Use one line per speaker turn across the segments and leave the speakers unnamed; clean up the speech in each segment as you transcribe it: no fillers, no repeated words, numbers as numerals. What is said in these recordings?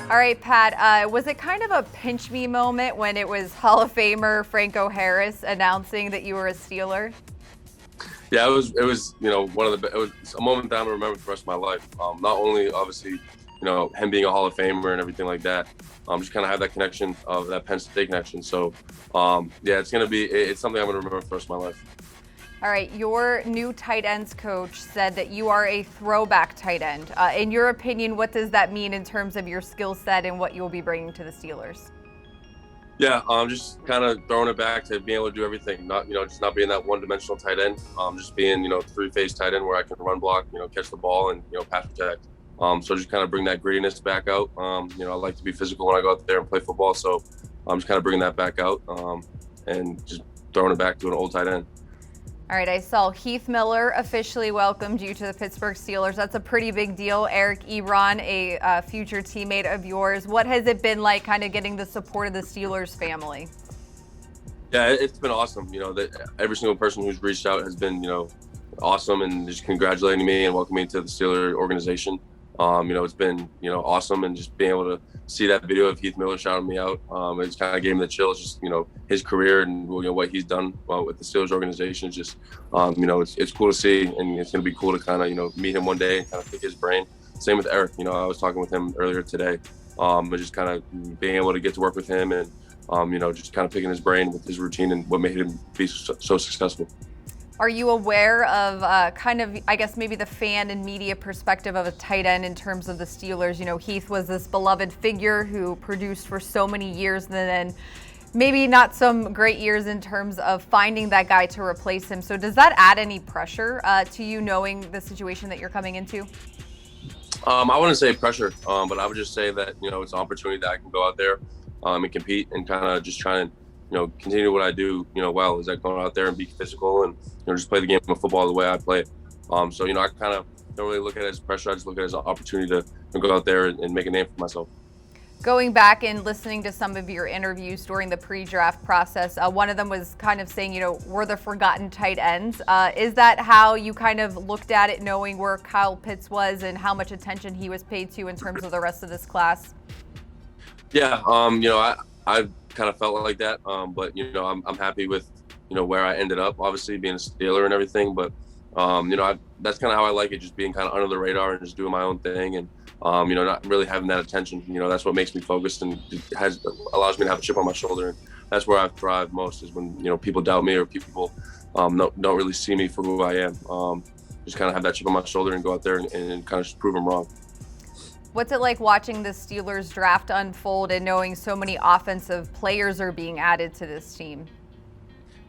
All right, Pat, was it kind of a pinch me moment when it was Hall of Famer Franco Harris announcing that you were a Steeler?
Yeah, it was one of it was a moment that I'm gonna remember for the rest of my life. Not only obviously him being a Hall of Famer and everything like that, just kind of have that connection of that Penn State connection. So yeah, it's something I'm gonna remember for the rest of my life.
All right, your new tight ends coach said that you are a throwback tight end. In your opinion, what does that mean in terms of your skill set and what you'll be bringing to the Steelers?
Yeah, just kind of throwing it back to being able to do everything. Not just not being that one-dimensional tight end. Just being three-phase tight end where I can run block, catch the ball and pass protect. So just kind of bring that grittiness back out. I like to be physical when I go out there and play football. So I'm just kind of bringing that back out and just throwing it back to an old tight end.
All right, I saw Heath Miller officially welcomed you to the Pittsburgh Steelers. That's a pretty big deal. Eric Ebron, a future teammate of yours. What has it been like kind of getting the support of the Steelers family?
Yeah, it's been awesome. Every single person who's reached out has been, awesome and just congratulating me and welcoming me to the Steelers organization. It's been, awesome, and just being able to see that video of Heath Miller shouting me out, it just kind of gave me the chills. Just, his career and what he's done with the Steelers organization. Just, it's cool to see, and it's going to be cool to kind of, meet him one day and kind of pick his brain. Same with Eric. I was talking with him earlier today, but just kind of being able to get to work with him and, just kind of picking his brain with his routine and what made him be so successful.
Are you aware of kind of, I guess, maybe the fan and media perspective of a tight end in terms of the Steelers? Heath was this beloved figure who produced for so many years, and then maybe not some great years in terms of finding that guy to replace him. So does that add any pressure to you knowing the situation that you're coming into?
I wouldn't say pressure, but I would just say that, it's an opportunity that I can go out there and compete and kind of just try and continue what I do, well, is that going out there and be physical and, just play the game of football the way I play it. So, I kind of don't really look at it as pressure. I just look at it as an opportunity to go out there and make a name for myself.
Going back and listening to some of your interviews during the pre-draft process, one of them was kind of saying, we're the forgotten tight ends. Is that how you kind of looked at it, knowing where Kyle Pitts was and how much attention he was paid to in terms of the rest of this class?
Yeah, I kind of felt like that, but I'm happy with where I ended up. Obviously, being a Steeler and everything, but that's kind of how I like it, just being kind of under the radar and just doing my own thing, and not really having that attention. That's what makes me focused and allows me to have a chip on my shoulder. And that's where I thrive most, is when people doubt me or people don't really see me for who I am. Just kind of have that chip on my shoulder and go out there and kind of just prove them wrong.
What's it like watching the Steelers draft unfold and knowing so many offensive players are being added to this team?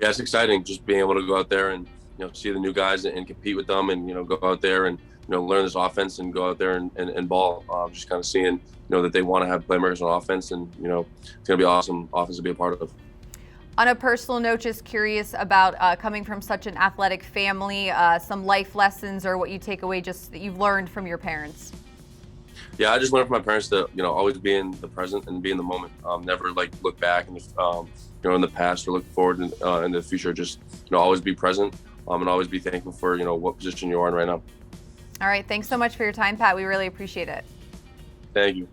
Yeah, it's exciting just being able to go out there and see the new guys and compete with them, and go out there and learn this offense and go out there and ball. Just kind of seeing that they want to have playmakers on offense, and it's gonna be awesome offense to be a part of.
On a personal note, just curious about coming from such an athletic family, some life lessons or what you take away just that you've learned from your parents.
Yeah, I just learned from my parents to always be in the present and be in the moment. Never look back and in the past or look forward in the future. Just always be present and always be thankful for what position you are in right now.
All right, thanks so much for your time, Pat. We really appreciate it.
Thank you.